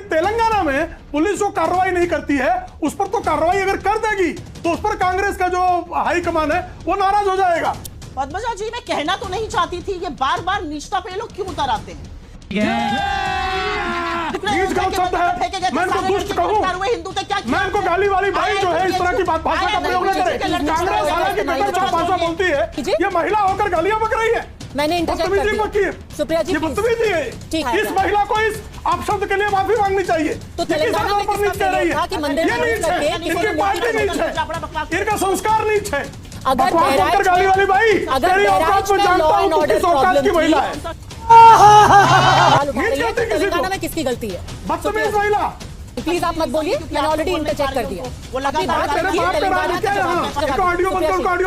तेलंगाना में पुलिस जो कार्रवाई नहीं करती है उस पर तो कार्रवाई अगर कर देगी तो उस पर कांग्रेस का जो हाईकमान है वो नाराज हो जाएगा। पद्मजा जी, मैं कहना तो नहीं चाहती थी, ये बार बार निष्ठा पे लोग क्यों उतर आते हैं? मैं इनको दुष्ट कहूं, मैं इनको गाली वाली भाई जो है इस तरह की भाषा का प्रयोग न करे। कांग्रेस हालांकि कट्टर भाषा बोलती है, ये महिला होकर गालियां बक रही है। मैंने इंटरजेक्ट कर सुप्रिया जी, ये बदतमीजी है। इस महिला को इस अपशब्द के लिए माफी मांगनी चाहिए। तो तेलंगाना में किसका कह रही है कि मंदिर में नीच है, इनकी पार्टी नीच है, इनका संस्कार नीच है। अगर गाली वाली भाई, तेरी औकात में जानता हूं तू किस औकात की महिला है। तेलंगाना में किसकी गलती है? बदतमीज महिला। प्लीज आप मत बोलिए, मैंने ऑलरेडी इंटरचेक कर दिया। वो ऑडियो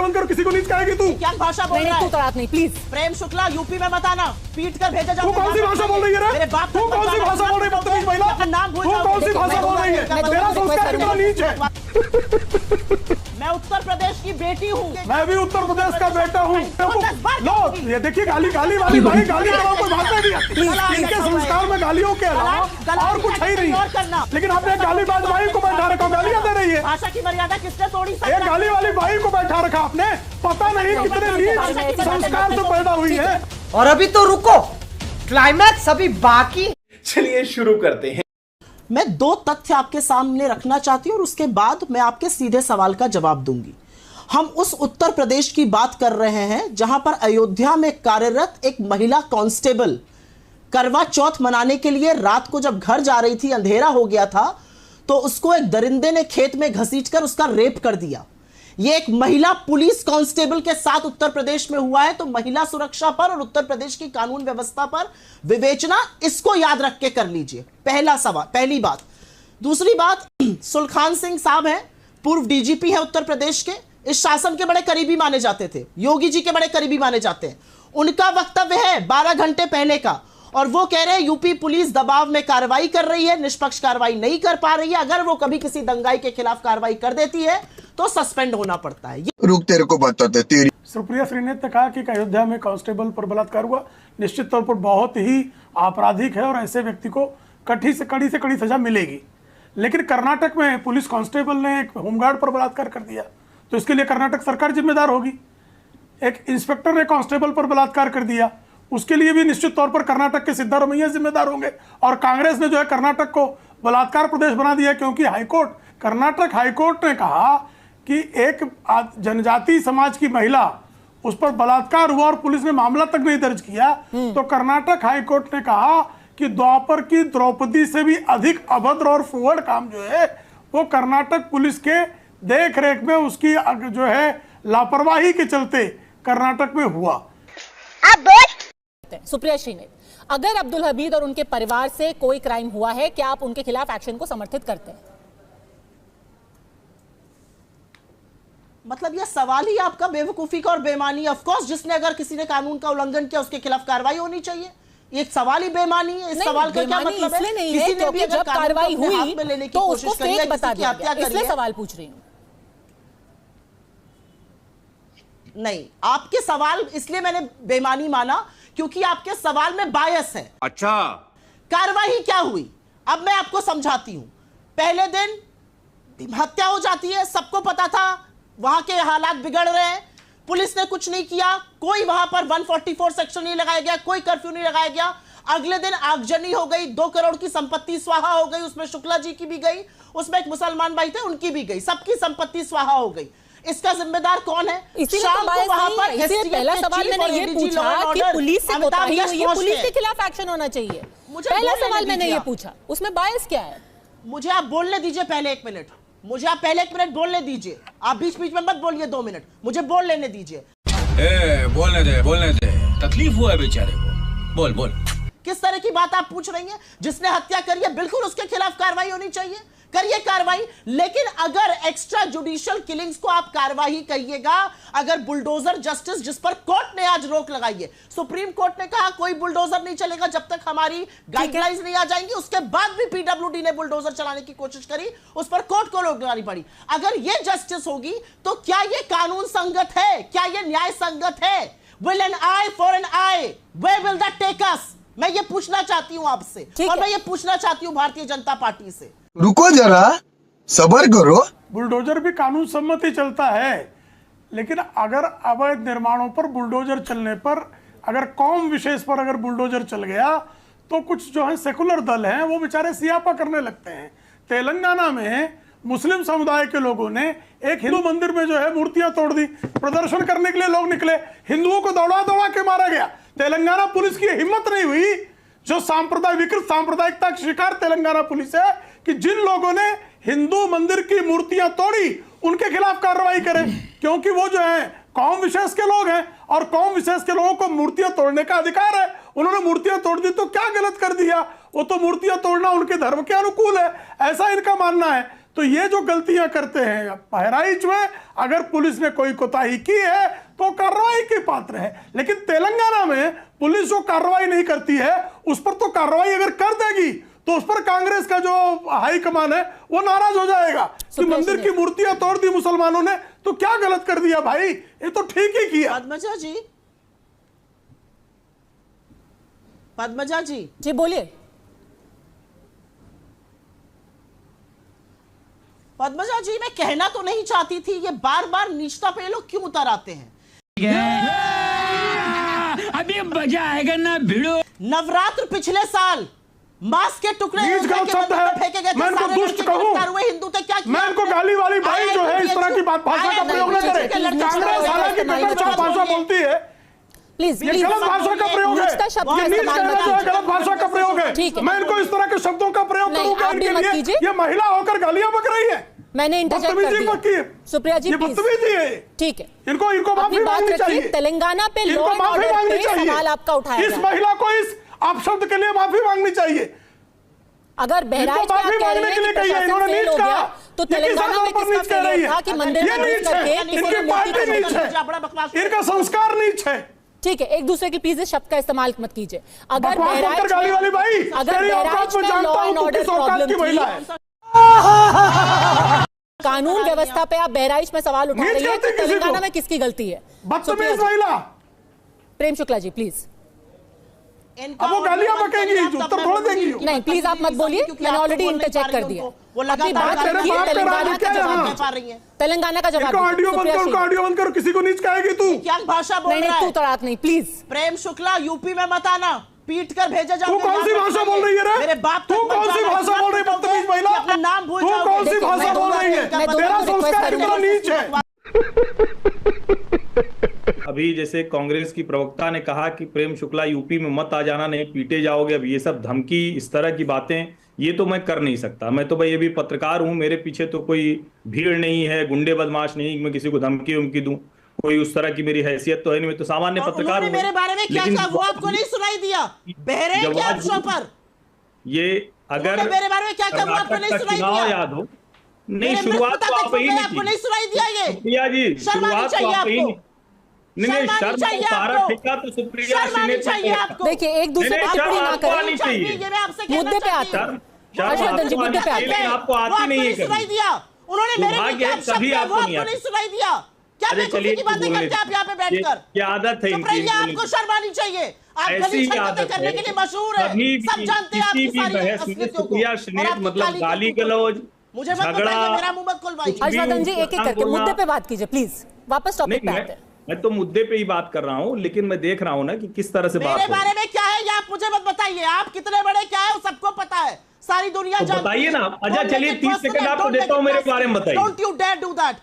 बंद कर, किसी को नीच कहेगी तू? क्या भाषा बोल रहा है? तू नहीं प्लीज। प्रेम शुक्ला यूपी में मत आना, पीट कर भेजा जाओ। तू कौन सी भाषा बोल रही है रे? मेरे बाप तू कौन सी भाषा बोल रही है बदतमीज महिला? नाम भूल तू कौन सी भाषा बोल रही है? तेरा संस्कार कितना नीच है। मैं उत्तर प्रदेश की बेटी हूँ। मैं भी उत्तर प्रदेश का बेटा हूँ। लो ये देखिए, गाली वाली भाई, गाली वालों को भाषा दिया। इनके संस्कार में गालियों के अलावा और कुछ है ही नहीं। लेकिन आपने गालीबाज भाई को बैठा रखा, गालियां दे रही है। भाषा की मर्यादा किसने तोड़ी? एक गाली वाली भाई को बैठा रखा आपने, पता नहीं कितने नीच संस्कार से पैदा हुई है। और अभी तो रुको, क्लाइमैक्स अभी बाकी। चलिए शुरू करते हैं। मैं दो तथ्य आपके सामने रखना चाहती हूं और उसके बाद मैं आपके सीधे सवाल का जवाब दूंगी। हम उस उत्तर प्रदेश की बात कर रहे हैं जहां पर अयोध्या में कार्यरत एक महिला कांस्टेबल करवा चौथ मनाने के लिए रात को जब घर जा रही थी, अंधेरा हो गया था, तो उसको एक दरिंदे ने खेत में घसीटकर उसका रेप कर दिया। यह एक महिला पुलिस कांस्टेबल के साथ उत्तर प्रदेश में हुआ है। तो महिला सुरक्षा पर और उत्तर प्रदेश की कानून व्यवस्था पर विवेचना, इसको याद रख के कर लीजिए। पहला सवाल, पहली बात। दूसरी बात, सुलखान सिंह साहब हैं, पूर्व डीजीपी है उत्तर प्रदेश के, इस शासन के बड़े करीबी माने जाते थे, योगी जी के बड़े करीबी माने जाते हैं। उनका वक्तव्य है 12 घंटे पहले का, और वो कह रहे हैं यूपी पुलिस दबाव में कार्रवाई कर रही है, निष्पक्ष कार्रवाई नहीं कर पा रही है। अगर वो कभी किसी दंगाई के खिलाफ कार्रवाई कर देती है तो सस्पेंड होना पड़ता है। रुक, तेरे को बताते तेरी। सुप्रिया श्रीनेत ने कहा कि अयोध्या में कांस्टेबल पर बलात्कार हुआ, निश्चित तौर पर बहुत ही आपराधिक है और ऐसे व्यक्ति को कड़ी से कड़ी सजा मिलेगी। लेकिन कर्नाटक में पुलिस कांस्टेबल ने एक होमगार्ड पर बलात्कार कर दिया, तो इसके लिए कर्नाटक सरकार जिम्मेदार होगी। एक इंस्पेक्टर ने कांस्टेबल पर बलात्कार कर दिया, उसके लिए भी निश्चित तौर पर कर्नाटक के सिद्धारमैया जिम्मेदार होंगे। और कांग्रेस ने जो है कर्नाटक को बलात्कार प्रदेश बना दिया, क्योंकि कर्नाटक हाईकोर्ट ने कहा कि एक जनजाति समाज की महिला, उस पर बलात्कार हुआ और पुलिस ने मामला तक नहीं दर्ज किया। तो कर्नाटक हाईकोर्ट ने कहा कि द्वापर की द्रौपदी से भी अधिक अभद्र और फुहड़ काम जो है वो कर्नाटक पुलिस के देख रेख में उसकी जो है लापरवाही के चलते कर्नाटक में हुआ। सुप्रिया श्रीनेत, अगर अब्दुल हमीद और उनके परिवार से कोई क्राइम हुआ है, क्या आप उनके खिलाफ एक्शन को समर्थित करते हैं? मतलब यह सवाल ही आपका बेवकूफी का और बेईमानी। ऑफ कोर्स, जिसने अगर किसी ने कानून का उल्लंघन किया उसके खिलाफ कार्रवाई होनी चाहिए। ये सवाल ही बेईमानी है। इस सवाल का क्या मतलब है? किसी ने भी अगर कार्रवाई हुई तो उसको फेक बता दिया, इसलिए सवाल पूछ रही हूं। नहीं, आपके सवाल इसलिए मैंने बेईमानी माना क्योंकि आपके सवाल में बायस है। अच्छा, कार्रवाई क्या हुई अब मैं आपको समझाती हूं। पहले दिन हत्या हो जाती है, सबको पता था वहां के हालात बिगड़ रहे हैं, पुलिस ने कुछ नहीं किया, कोई वहां पर 144 सेक्शन नहीं लगाया गया, कोई कर्फ्यू नहीं लगाया गया। अगले दिन आगजनी हो गई, 2 करोड़ की संपत्ति स्वाहा हो गई, उसमें शुक्ला जी की भी गई, उसमें एक मुसलमान भाई थे उनकी भी गई, सबकी संपत्ति स्वाहा हो गई। इसका जिम्मेदार कौन है? शाम को वहां पर पहला सवाल मैंने ये पूछा कि पुलिस से कोताही हुई है, पुलिस के खिलाफ एक्शन होना चाहिए। पहला सवाल मैंने ये पूछा, उसमें बायस क्या है? मुझे आप बोलने दीजिए पहले 1 मिनट, मुझे आप पहले 1 मिनट बोलने दीजिए। आप बीच बीच में मत बोलिए 2 मिनट, मुझे बोल लेने दीजिए। बोलने दे, तकलीफ हुआ है बेचारे को, बोल बोल। किस तरह की बात आप पूछ रही हैं? जिसने हत्या करी है बिल्कुल उसके खिलाफ कार्रवाई होनी चाहिए, करिए कार्रवाई। लेकिन अगर एक्स्ट्रा जुडिशियल किलिंग्स को आप कार्रवाई कहिएगा, अगर बुलडोजर जस्टिस जिस पर कोर्ट ने आज रोक लगाई है, सुप्रीम कोर्ट ने कहा कोई बुलडोजर नहीं चलेगा जब तक हमारी गाइडलाइंस नहीं आ जाएंगी, उसके बाद भी पीडब्ल्यूडी ने बुलडोजर चलाने की कोशिश करी, उस पर कोर्ट को रोक लगानी पड़ी। अगर यह जस्टिस होगी तो क्या यह कानून संगत है? क्या यह न्याय संगत है? Will an eye for an eye? Where will that take us? मैं ये पूछना चाहती हूँ आपसे, और मैं ये पूछना चाहती हूँ भारतीय जनता पार्टी से। रुको जरा, सबर करो। बुलडोजर भी कानून सम्मत ही चलता है, लेकिन अगर अवैध निर्माणों पर बुलडोजर चलने पर, अगर कौम विशेष पर अगर बुलडोजर चल गया तो कुछ जो है सेकुलर दल हैं वो बेचारे सियापा करने लगते हैं। तेलंगाना में मुस्लिम समुदाय के लोगों ने एक हिंदू मंदिर में जो है मूर्तियां तोड़ दी, प्रदर्शन करने के लिए लोग निकले, हिंदुओं को दौड़ा दौड़ा के मारा गया। तेलंगाना पुलिस की हिम्मत नहीं हुई, जो विकृत सांप्रदायिकता का शिकार तेलंगाना पुलिस है, कि जिन लोगों ने हिंदू मंदिर की मूर्तियां तोड़ी उनके खिलाफ कार्रवाई करें, क्योंकि वो जो है कौम विशेष के लोग हैं और कौम विशेष के लोगों को मूर्तियां तोड़ने का अधिकार है। उन्होंने मूर्तियां तोड़ दी तो क्या गलत कर दिया? वो तो मूर्तियां तोड़ना उनके धर्म के अनुकूल है, ऐसा इनका मानना है। तो ये जो गलतियां करते हैं बहराइच में, अगर पुलिस ने कोई कोताही की है तो कार्रवाई के पात्र है, लेकिन तेलंगाना में पुलिस जो कार्रवाई नहीं करती है उस पर तो कार्रवाई अगर कर देगी तो उस पर कांग्रेस का जो हाईकमान है वो नाराज हो जाएगा कि मंदिर की मूर्तियां तोड़ दी मुसलमानों ने, तो क्या गलत कर दिया भाई, ये तो ठीक ही किया। पद्मजा जी बोलिए। पद्मजा जी, मैं कहना तो नहीं चाहती थी, ये बार बार नीचता पे लोग क्यों उतर आते हैं? अभी मजा आएगा ना भिड़ो। नवरात्र पिछले साल मांस के टुकड़े फेंके गए, मैं इनको दुष्ट कहूं, हिंदू थे, क्या मैं इनको गाली वाली भाई जो है इस तरह की बात भाषा का प्रयोग न करे। कांग्रेस हालांकि बेटा भाषा बोलती है, प्लीज ये गलत भाषा का प्रयोग है, ये नीच कहना जो है गलत भाषा का प्रयोग है। मैं इनको इस तरह के शब्दों का प्रयोग करूंगा इनके लिए, ये महिला होकर गालियां बक रही है। मैंने इंटरजेक्ट कर दिया। सुप्रिया जी, ये बदतमीजी है, ठीक है, इनको माफी मांगनी चाहिए। तेलंगाना पे लॉ एंड ऑर्डर पे सवाल आपका उठाया, इस महिला को इस अपशब्द के लिए माफी मांगनी चाहिए। अगर बहराइच में आप कह रहे हैं कि प्रशासन फेल हो गया, तो तेलंगाना में किसका फेलियर था कि मंदिर में घुस करके किसी ने मूर्ति को तोड़ा? इनका संस्कार नीच है। ठीक है, एक दूसरे के प्लीज शब्द का इस्तेमाल मत कीजिए। अगर बहराइच में लॉ एंड ऑर्डर प्रॉब्लम थी, कानून व्यवस्था पे आप बहराइच में सवाल उठा रही है, तो तेलंगाना में किसकी गलती है? बदतमीज महिला। प्रेम शुक्ला जी प्लीज। अब वो गालियां बकेंगी, उत्तर थोड़ा देंगी। नहीं प्लीज आप मत बोलिए, मैंने ऑलरेडी इंटरजेक्ट कर दिया। अपनी बात रखिए, तेलंगाना का जवाब दीजिए। तेलंगाना का जवाब ऑडियो बंद करो, किसी को नीच कहेगी तू। क्या भाषा बोल रहा है? तू तड़ाक नहीं प्लीज। प्रेम शुक्ला, यूपी में मत आना, पीट कर भेजा जाओ। तू कौन सी भाषा बोल रही है रे? मेरे बाप, तू कौन सी भाषा बोल रही है बदतमीज महिला? अपना नाम भूल जाओ। तू कौन सी भाषा बोल रही है? तेरा संस्कार कितना नीच है। अभी जैसे कांग्रेस की प्रवक्ता ने कहा कि प्रेम शुक्ला यूपी में मत आ जाना, नहीं पीटे जाओगे, अब ये सब धमकी, इस तरह की बातें, ये तो मैं कर नहीं सकता। मैं तो भाई ये भी पत्रकार हूं, मेरे पीछे तो कोई भीड़ नहीं है, गुंडे बदमाश नहीं, मैं किसी को धमकी उमकी दूं, कोई उस तरह की मेरी हैसियत तो है नहीं, मैं तो सामान्य पत्रकार हूं। मेरे बारे में क्या कहा वो आपको नहीं सुनाई दिया? बहरे के अवसर पर ये अगर मेरे बारे में क्या कहा वो आपको नहीं सुनाई दिया? याद हो नहीं, शुरुआत तो आप ही आपको नहीं सुनाई दिया? ये सुप्रिया जी, शुरुआत तो आप ही नहीं, शर्म सारा ठेका तो सुप्रिया देखिए, एक दूसरे पर टिप्पणी ना करें, मुद्दे पे आते हैं। हर्षवर्धन जी मुद्दे पे आते हैं। आपको आती नहीं है सुनाई दिया उन्होंने, मेरे सभी आपको नहीं सुनाई दिया। क्या बेवकूफी की बातें करते हैं आप यहाँ पे बैठकर? क्या आदत है इनकी? आपको शर्म आनी चाहिए। आप गली हरकतें करने के लिए मशहूर है, सब जानते हैं आपकी सारी असलियतों को। मतलब गाली गलौज, मुझे मत बताइए, मेरा मुंह मत खुलवाइए। हर्षवर्धन जी एक एक करके मुद्दे पे बात कीजिए प्लीज, वापस टॉपिक पे आते हैं। मैं तो मुद्दे पे ही बात कर रहा हूँ, लेकिन मैं देख रहा हूँ ना कि किस तरह से बात मेरे बारे में क्या है ये आप मुझे मत बताइए। आप कितने बड़े क्या है वो सबको पता है, सारी दुनिया जानती है। बताइए ना। अच्छा चलिए 30 सेकंड आपको देता हूँ मेरे बारे में बताइए। Don't you dare do that.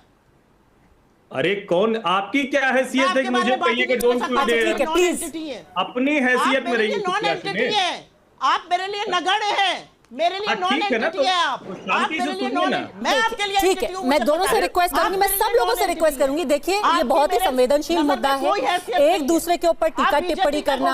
अरे कौन, आपकी क्या हैसियत है कि मुझे कहिए कि डोंट यू डेयर? अपनी हैसियत में रहिए। नॉन एंटिटी है आप, मेरे लिए नगण्य है, मेरे लिए नॉन एंटिटी है आप मेरे लिए नॉन। मैं आपके लिए ठीक है, मैं दोनों से रिक्वेस्ट करूंगी, मैं सब लोगों से रिक्वेस्ट करूंगी। देखिए ये बहुत ही संवेदनशील मुद्दा है, एक दूसरे के ऊपर टीका टिप्पणी करना,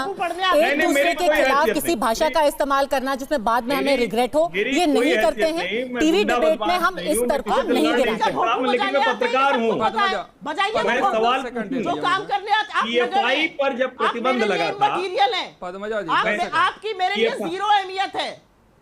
एक दूसरे के खिलाफ किसी भाषा का इस्तेमाल करना जिसमें बाद में हमें रिग्रेट हो, ये नहीं करते हैं। टीवी डिबेट में हम इस तरह को नहीं गिराते। लेकिन मैं पत्रकार हूँ, मैं सवाल जो काम करने पीएफआई पर जब प्रतिबंध लगा था, मटीरियल है आपकी, मेरे लिए जीरो अहमियत है,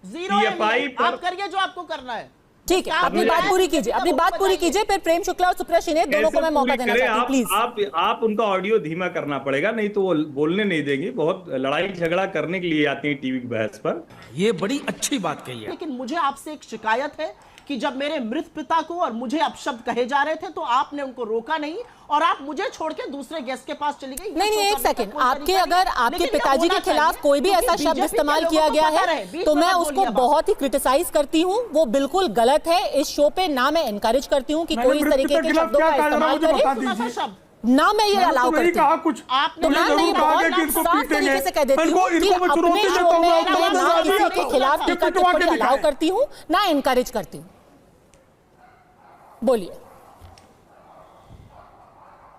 जीरो। आप करिए जो आपको करना है। ठीक है, अपनी बात पूरी कीजिए, अपनी बात पूरी कीजिए, फिर प्रेम शुक्ला और सुप्रिया शिंदे दोनों को मैं मौका देना चाहती हूँ, प्लीज। आप उनका ऑडियो धीमा करना पड़ेगा, नहीं तो वो बोलने नहीं देंगी। बहुत लड़ाई झगड़ा करने के लिए आती है टीवी की बहस पर। ये बड़ी अच्छी बात कही है। लेकिन मुझे आपसे एक शिकायत है कि जब मेरे मृत पिता को और मुझे अपशब्द कहे जा रहे थे तो आपने उनको रोका नहीं और आप मुझे छोड़ के दूसरे गेस्ट के पास चली गई। नहीं, एक सेकंड, आपके अगर आपके पिताजी के खिलाफ कोई भी ऐसा शब्द इस्तेमाल किया गया है तो मैं उसको बहुत ही क्रिटिसाइज करती हूँ, वो बिल्कुल गलत है। इस शो पे ना मैं एनकरेज करती हूँ कि कोई इस तरीके के शब्दों का इस्तेमाल करे, ना मैं ये अलाउ करती हूँ। तो मैं नहीं, बहुत साफ तरीके से कह देती हूँ कि अपने शो में ना किसी के खिलाफ टीका टिप्पणी अलाउ करती हूँ, ना एनकरेज करती हूँ। बोलिए।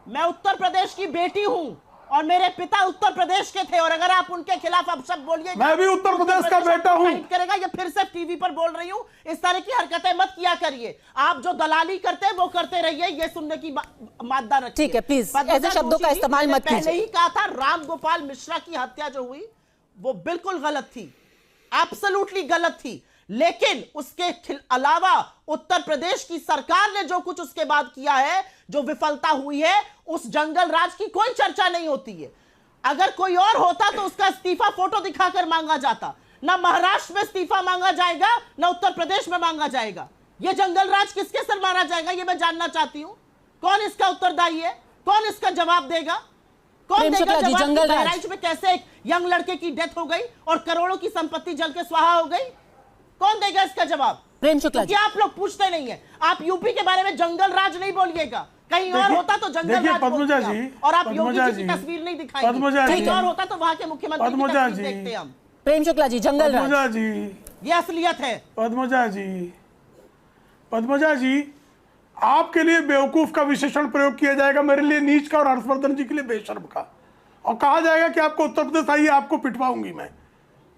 मैं उत्तर प्रदेश की बेटी हूं और मेरे पिता उत्तर प्रदेश के थे, और अगर आप उनके खिलाफ अपशब्द बोलिए, मैं भी उत्तर प्रदेश का बेटा हूं। करेगा ये फिर से टीवी पर बोल रही हूं, इस तरह की हरकतें मत किया करिए। आप जो दलाली करते हैं वो करते रहिए, ये सुनने की मादा रखिए। ठीक है, प्लीज ऐसे शब्दों का इस्तेमाल मत कीजिए। पहले ही कहा था, राम गोपाल मिश्रा की हत्या जो हुई वो बिल्कुल गलत थी, एब्सोल्युटली गलत थी। लेकिन उसके अलावा उत्तर प्रदेश की सरकार ने जो कुछ उसके बाद किया है, जो विफलता हुई है, उस जंगल राज की कोई चर्चा नहीं होती है। अगर कोई और होता तो उसका इस्तीफा फोटो दिखाकर मांगा जाता। ना महाराष्ट्र में इस्तीफा मांगा जाएगा, ना उत्तर प्रदेश में मांगा जाएगा। यह जंगल राज किसके सर मारा जाएगा, यह मैं जानना चाहती हूं। कौन इसका उत्तरदायी है, कौन इसका जवाब देगा, कौन देगा जवाब? बहराइच में कैसे एक यंग लड़के की डेथ हो गई और करोड़ों की संपत्ति जल के स्वाहा हो गई, कौन देगा इसका जवाब? प्रेम शुक्ला जी, आप लोग पूछते नहीं है। आप यूपी के बारे में जंगल राज नहीं बोलिएगा, कहीं और होता तो जंगल राज पद्मजा जी, और आप योगी जी की तस्वीर नहीं दिखाएंगे, कहीं और होता तो वहां के मुख्यमंत्री की तस्वीर देखते हम। प्रेम शुक्ला जी, जंगल राज जी, ये असलियत है। पद्मजा जी, आपके लिए बेवकूफ का विशेषण प्रयोग किया जाएगा, मेरे लिए नीच का, और हर्षवर्धन जी के लिए बेशर्म का, और कहा जाएगा कि आपको उत्तर प्रदेश आइए, आपको पिटवाऊंगी मैं।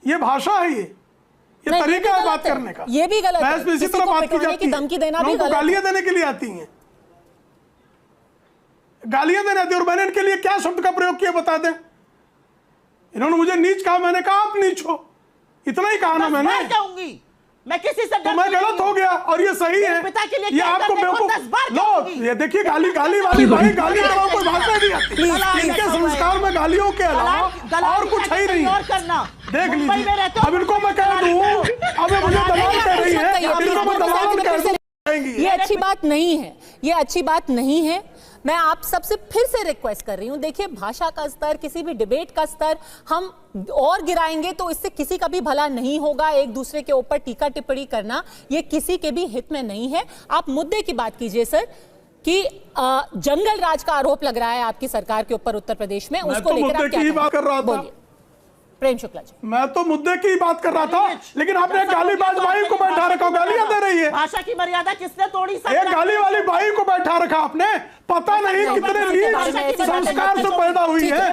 ये भाषा है, ये तरीका है बात करने का। ये भी गलत है, बहस में इसी तरह बात की जाती है, धमकी देना भी गलत है। गालियां देने के लिए आती हैं, गालियां देने आती है। और मैंने इनके लिए क्या शब्द का प्रयोग किया बता दें? इन्होंने मुझे नीच कहा, मैंने कहा आप नीच हो, इतना ही कहा ना मैंने। मैं कहूंगी, मैं किसी से तो मैं गलत हो गया और ये सही है। पिता के लिए ये आपको बेवकूफ लो, ये देखिए गाली वाली भाई, गाली कराओ, कोई भाषा नहीं आती इनके संस्कार में। गालियों के अलावा और कुछ है ही नहीं। देख लीजिए, अब इनको मैं कह दूं, अब मुझे दलाल कह रही है, इनको मैं दलाल कह दूं। ये अच्छी बात नहीं है, ये अच्छी बात नहीं है। मैं आप सबसे फिर से रिक्वेस्ट कर रही हूं, देखिए भाषा का स्तर, किसी भी डिबेट का स्तर हम और गिराएंगे तो इससे किसी का भी भला नहीं होगा। एक दूसरे के ऊपर टीका टिप्पणी करना ये किसी के भी हित में नहीं है। आप मुद्दे की बात कीजिए सर, कि जंगल राज का आरोप लग रहा है आपकी सरकार के ऊपर उत्तर प्रदेश में, उसको लेकर आप क्या बात कर रहा था? प्रेम शुक्ला जी, मैं तो मुद्दे की बात कर रहा था, लेकिन आपने गालीबाज भाई को बैठा रखा, गालियां दे रही है। भाषा की मर्यादा किसने तोड़ी? एक गाली वाली भाई को बैठा रखा आपने, पता नहीं कितने नीच संस्कार से पैदा हुई है।